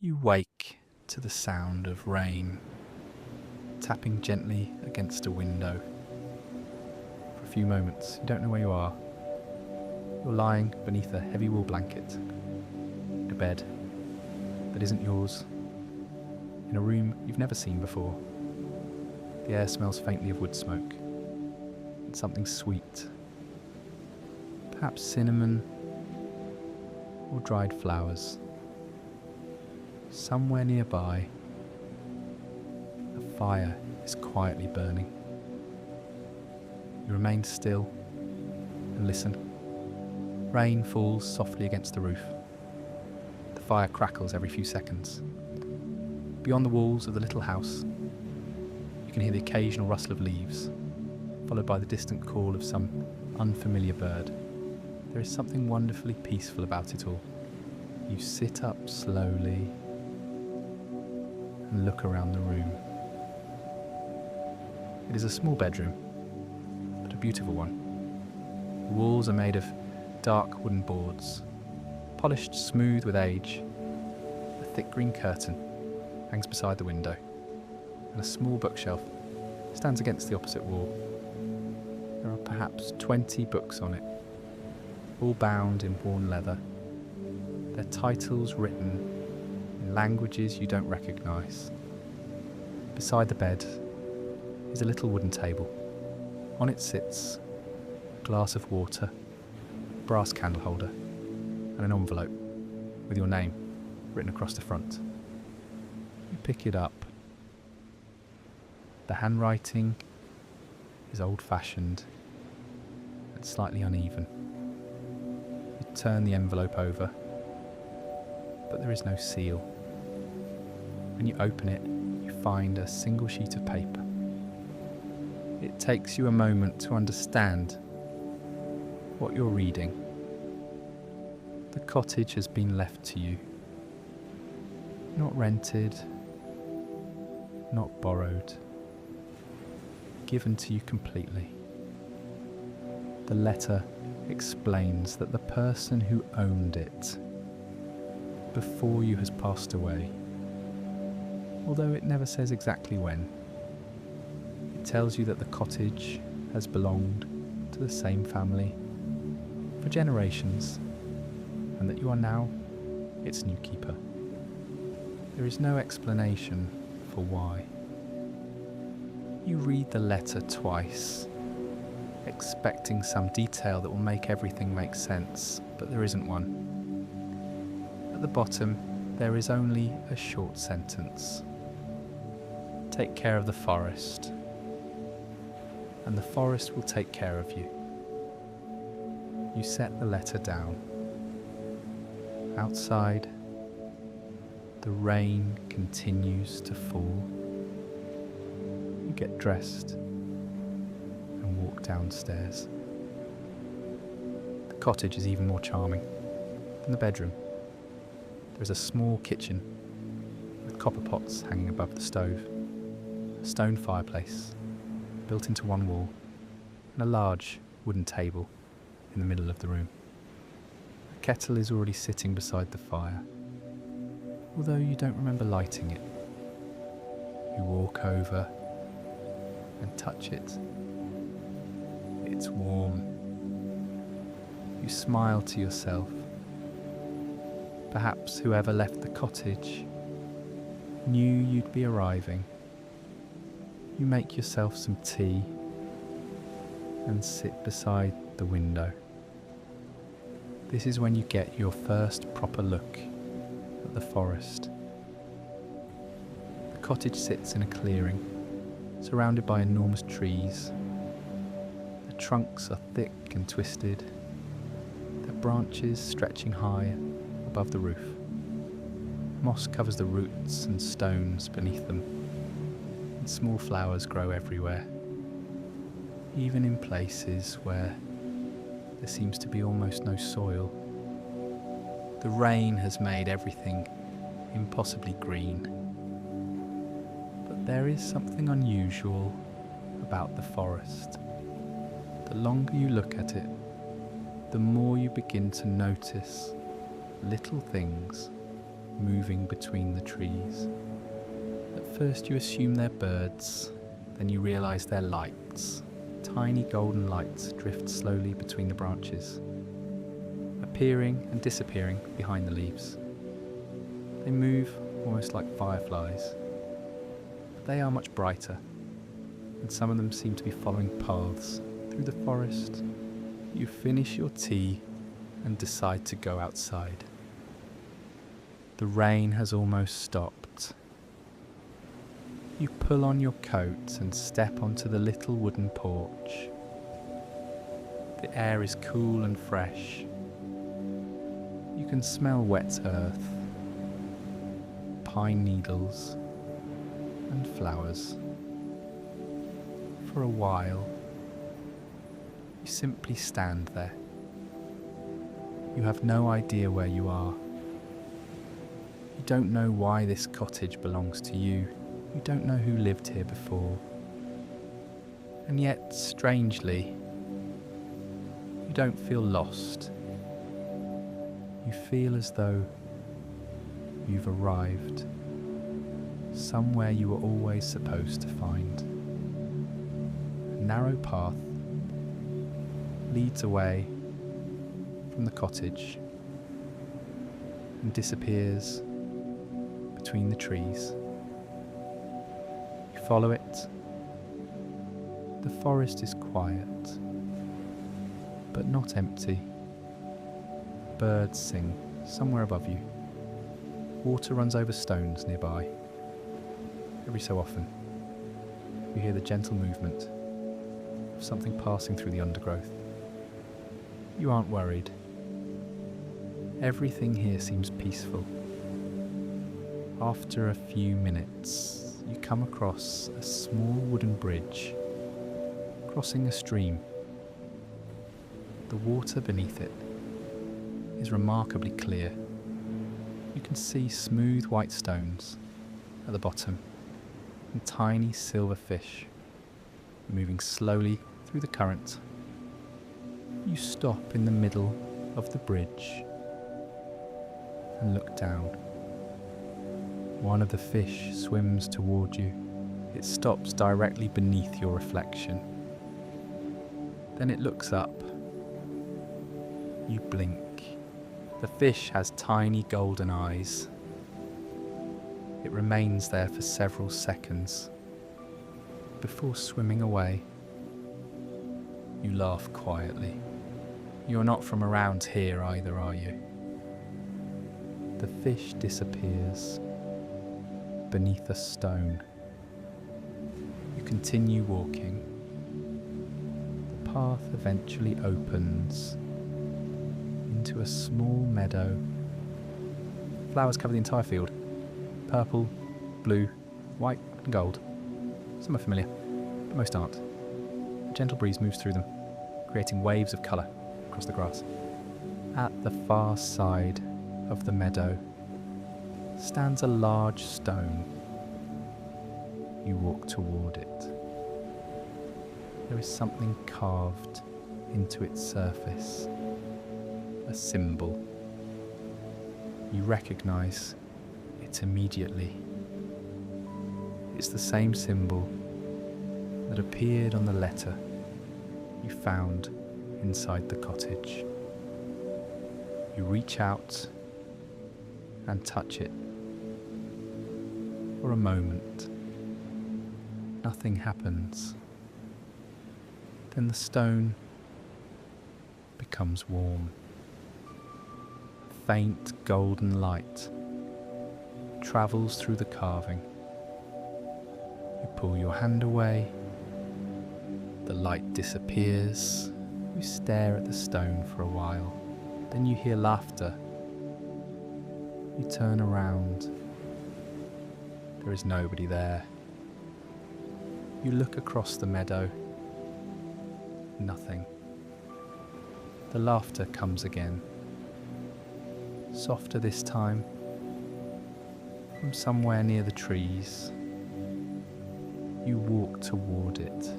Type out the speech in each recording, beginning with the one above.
You wake to the sound of rain tapping gently against a window. For a few moments, you don't know where you are. You're lying beneath a heavy wool blanket, in a bed that isn't yours, in a room you've never seen before. The air smells faintly of wood smoke and something sweet, perhaps cinnamon or dried flowers. Somewhere nearby, a fire is quietly burning. You remain still and listen. Rain falls softly against the roof. The fire crackles every few seconds. Beyond the walls of the little house, you can hear the occasional rustle of leaves, followed by the distant call of some unfamiliar bird. There is something wonderfully peaceful about it all. You sit up slowly and look around the room. It is a small bedroom, but a beautiful one. The walls are made of dark wooden boards, polished smooth with age. A thick green curtain hangs beside the window, and a small bookshelf stands against the opposite wall. There are perhaps 20 books on it, all bound in worn leather, their titles written in languages you don't recognise. Beside the bed is a little wooden table. On it sits a glass of water, a brass candle holder, and an envelope with your name written across the front. You pick it up. The handwriting is old-fashioned and slightly uneven. You turn the envelope over, but there is no seal. When you open it, you find a single sheet of paper. It takes you a moment to understand what you're reading. The cottage has been left to you. Not rented, not borrowed. Given to you completely. The letter explains that the person who owned it before you has passed away, although it never says exactly when. It tells you that the cottage has belonged to the same family for generations, and that you are now its new keeper. There is no explanation for why. You read the letter twice, expecting some detail that will make everything make sense, but there isn't one. At the bottom, there is only a short sentence. Take care of the forest, and the forest will take care of you. You set the letter down. Outside, the rain continues to fall. You get dressed and walk downstairs. The cottage is even more charming than the bedroom. There is a small kitchen with copper pots hanging above the stove, a stone fireplace built into one wall, and a large wooden table in the middle of the room. A kettle is already sitting beside the fire, although you don't remember lighting it. You walk over and touch it. It's warm. You smile to yourself. Perhaps whoever left the cottage knew you'd be arriving. You make yourself some tea and sit beside the window. This is when you get your first proper look at the forest. The cottage sits in a clearing, surrounded by enormous trees. The trunks are thick and twisted, their branches stretching high above the roof. Moss covers the roots and stones beneath them, and small flowers grow everywhere, even in places where there seems to be almost no soil. The rain has made everything impossibly green, but there is something unusual about the forest. The longer you look at it, the more you begin to notice little things moving between the trees. At first you assume they're birds, then you realise they're lights. Tiny golden lights drift slowly between the branches, appearing and disappearing behind the leaves. They move almost like fireflies, but they are much brighter, and some of them seem to be following paths through the forest. You finish your tea and decide to go outside. The rain has almost stopped. You pull on your coat and step onto the little wooden porch. The air is cool and fresh. You can smell wet earth, pine needles, and flowers. For a while, you simply stand there. You have no idea where you are. You don't know why this cottage belongs to you. You don't know who lived here before. And yet, strangely, you don't feel lost. You feel as though you've arrived somewhere you were always supposed to find. A narrow path leads away from the cottage and disappears between the trees. You follow it. The forest is quiet, but not empty. Birds sing somewhere above you. Water runs over stones nearby. Every so often, you hear the gentle movement of something passing through the undergrowth. You aren't worried. Everything here seems peaceful. After a few minutes, you come across a small wooden bridge crossing a stream. The water beneath it is remarkably clear. You can see smooth white stones at the bottom and tiny silver fish moving slowly through the current. You stop in the middle of the bridge and look down. One of the fish swims toward you. It stops directly beneath your reflection. Then it looks up. You blink. The fish has tiny golden eyes. It remains there for several seconds before swimming away. You laugh quietly. You're not from around here either, are you? The fish disappears beneath a stone. You continue walking. The path eventually opens into a small meadow. Flowers cover the entire field. Purple, blue, white and gold. Some are familiar, but most aren't. A gentle breeze moves through them, creating waves of colour across the grass. At the far side of the meadow stands a large stone. You walk toward it. There is something carved into its surface. A symbol. You recognise it immediately. It's the same symbol that appeared on the letter you found inside the cottage. You reach out and touch it. For a moment, nothing happens. Then the stone becomes warm. Faint golden light travels through the carving. You pull your hand away. The light disappears. You stare at the stone for a while. Then you hear laughter. You turn around. There is nobody there. You look across the meadow. Nothing. The laughter comes again. Softer this time. From somewhere near the trees. You walk toward it.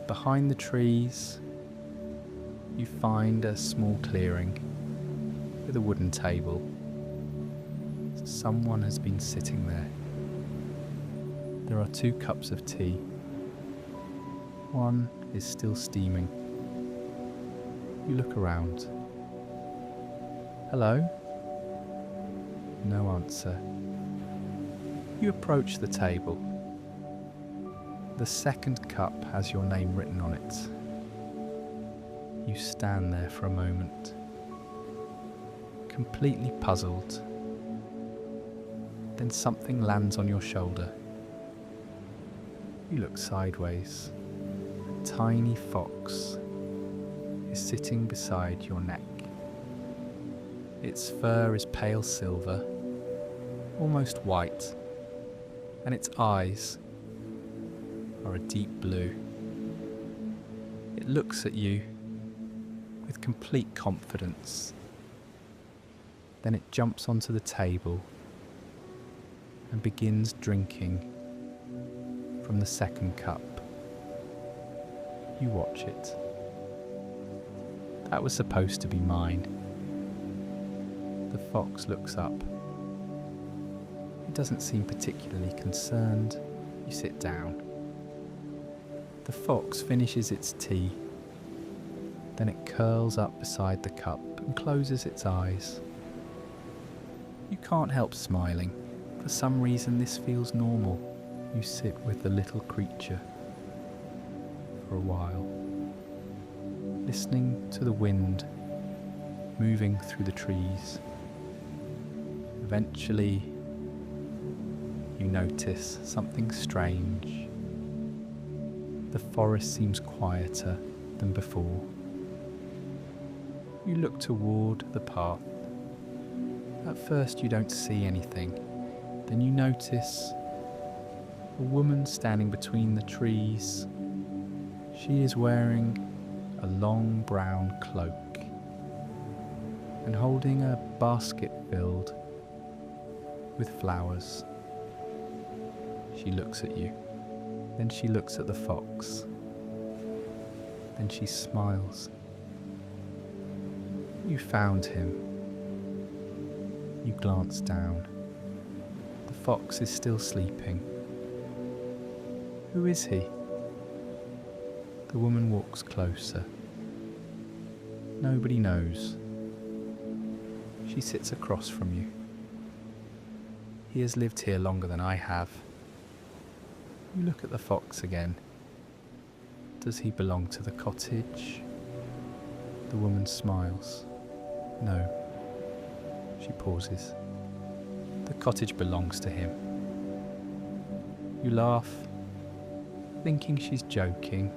Behind the trees, you find a small clearing with a wooden table. someone has been sitting there. There are 2 cups of tea. One is still steaming. You look around. Hello? No answer. You approach the table. The second cup has your name written on it. You stand there for a moment, completely puzzled. Then something lands on your shoulder. You look sideways. A tiny fox is sitting beside your neck. Its fur is pale silver, almost white, and its eyes are a deep blue. It looks at you with complete confidence. Then it jumps onto the table and begins drinking from the second cup. You watch it. That was supposed to be mine. The fox looks up. It doesn't seem particularly concerned. You sit down. The fox finishes its tea. Then it curls up beside the cup and closes its eyes. You can't help smiling. For some reason this feels normal. You sit with the little creature for a while, listening to the wind moving through the trees. Eventually, you notice something strange. The forest seems quieter than before. You look toward the path. At first you don't see anything. Then you notice a woman standing between the trees. She is wearing a long brown cloak and holding a basket filled with flowers. She looks at you. Then she looks at the fox. Then she smiles. You found him. You glance down. The fox is still sleeping. Who is he? The woman walks closer. Nobody knows. She sits across from you. He has lived here longer than I have. You look at the fox again. Does he belong to the cottage? The woman smiles. No. She pauses. The cottage belongs to him. You laugh, thinking she's joking.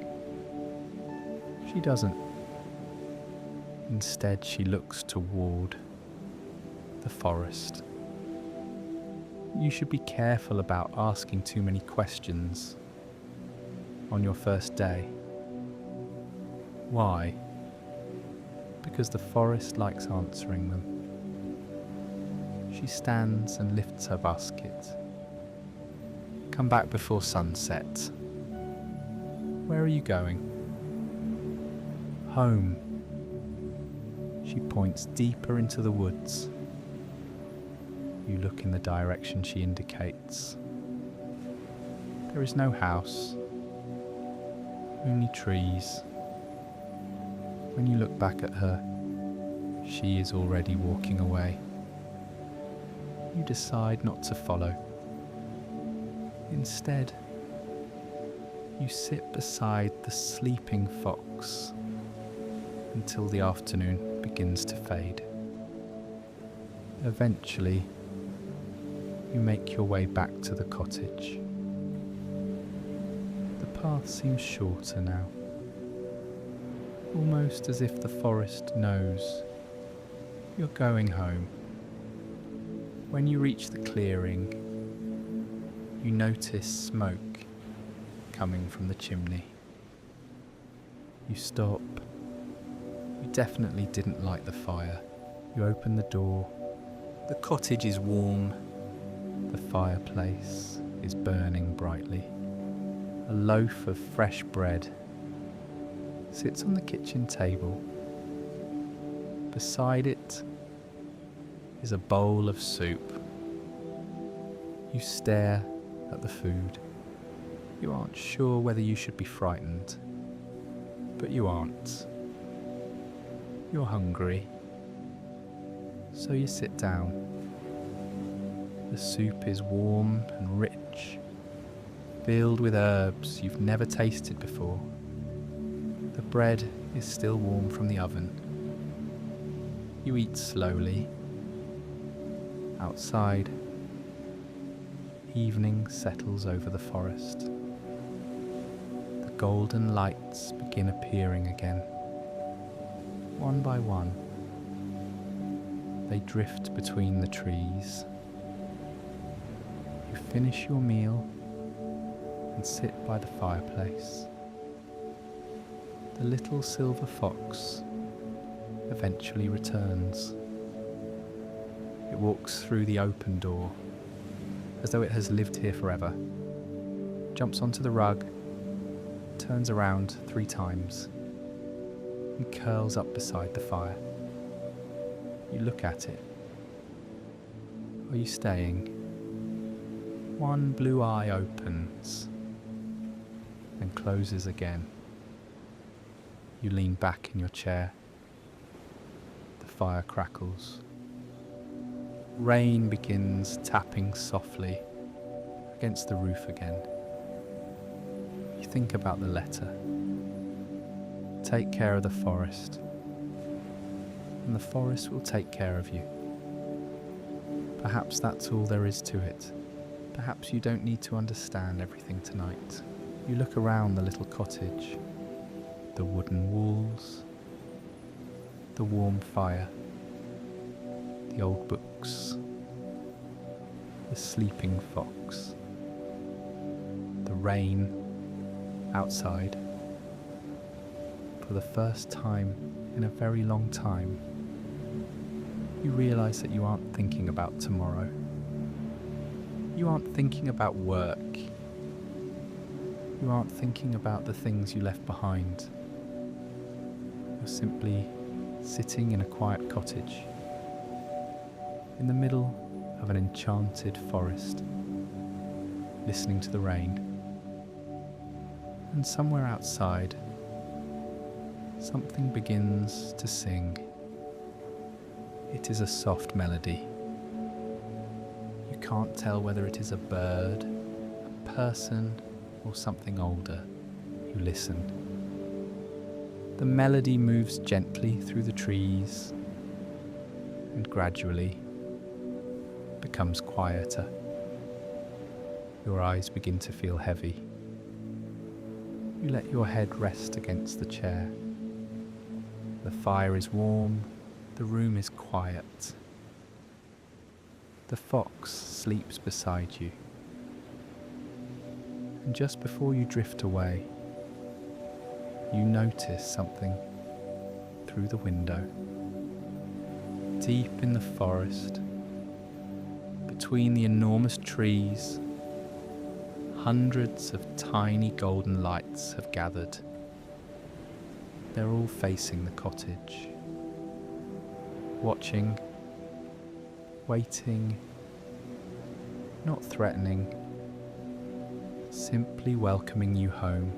She doesn't. Instead, she looks toward the forest. You should be careful about asking too many questions on your first day. Why? Because the forest likes answering them. She stands and lifts her basket. Come back before sunset. Where are you going? Home. She points deeper into the woods. You look in the direction she indicates. There is no house, only trees. When you look back at her, she is already walking away. You decide not to follow. Instead, you sit beside the sleeping fox until the afternoon begins to fade. Eventually, you make your way back to the cottage. The path seems shorter now, almost as if the forest knows you're going home. When you reach the clearing, you notice smoke coming from the chimney. You stop. You definitely didn't light the fire. You open the door. The cottage is warm. The fireplace is burning brightly. A loaf of fresh bread sits on the kitchen table. Beside it is a bowl of soup. You stare at the food. You aren't sure whether you should be frightened, but you aren't. You're hungry, so you sit down. The soup is warm and rich, filled with herbs you've never tasted before. The bread is still warm from the oven. You eat slowly. Outside, evening settles over the forest. The golden lights begin appearing again. One by one, they drift between the trees. You finish your meal and sit by the fireplace. The little silver fox eventually returns. It walks through the open door as though it has lived here forever, jumps onto the rug, turns around 3 times, and curls up beside the fire. You look at it. Are you staying? One blue eye opens, then closes again. You lean back in your chair. The fire crackles. Rain begins tapping softly against the roof again. You think about the letter. Take care of the forest, and the forest will take care of you. Perhaps that's all there is to it. Perhaps you don't need to understand everything tonight. You look around the little cottage, the wooden walls, the warm fire, the old books, the sleeping fox, the rain outside. For the first time in a very long time, you realise that you aren't thinking about tomorrow. You aren't thinking about work. You aren't thinking about the things you left behind. You're simply sitting in a quiet cottage in the middle of an enchanted forest, listening to the rain. And somewhere outside, something begins to sing. It is a soft melody. You can't tell whether it is a bird, a person, or something older. You listen. The melody moves gently through the trees and gradually becomes quieter. Your eyes begin to feel heavy. You let your head rest against the chair. The fire is warm, the room is quiet. The fox sleeps beside you. And just before you drift away, you notice something through the window. Deep in the forest, between the enormous trees, hundreds of tiny golden lights have gathered. They're all facing the cottage, watching, waiting, not threatening, simply welcoming you home.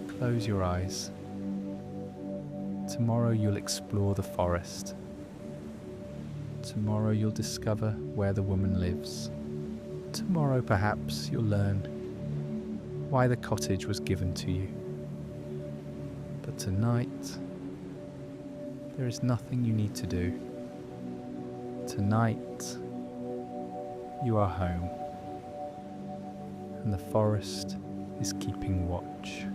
Close your eyes. Tomorrow you'll explore the forest. Tomorrow you'll discover where the woman lives. Tomorrow perhaps you'll learn why the cottage was given to you. But tonight, there is nothing you need to do. Tonight, you are home, and the forest is keeping watch.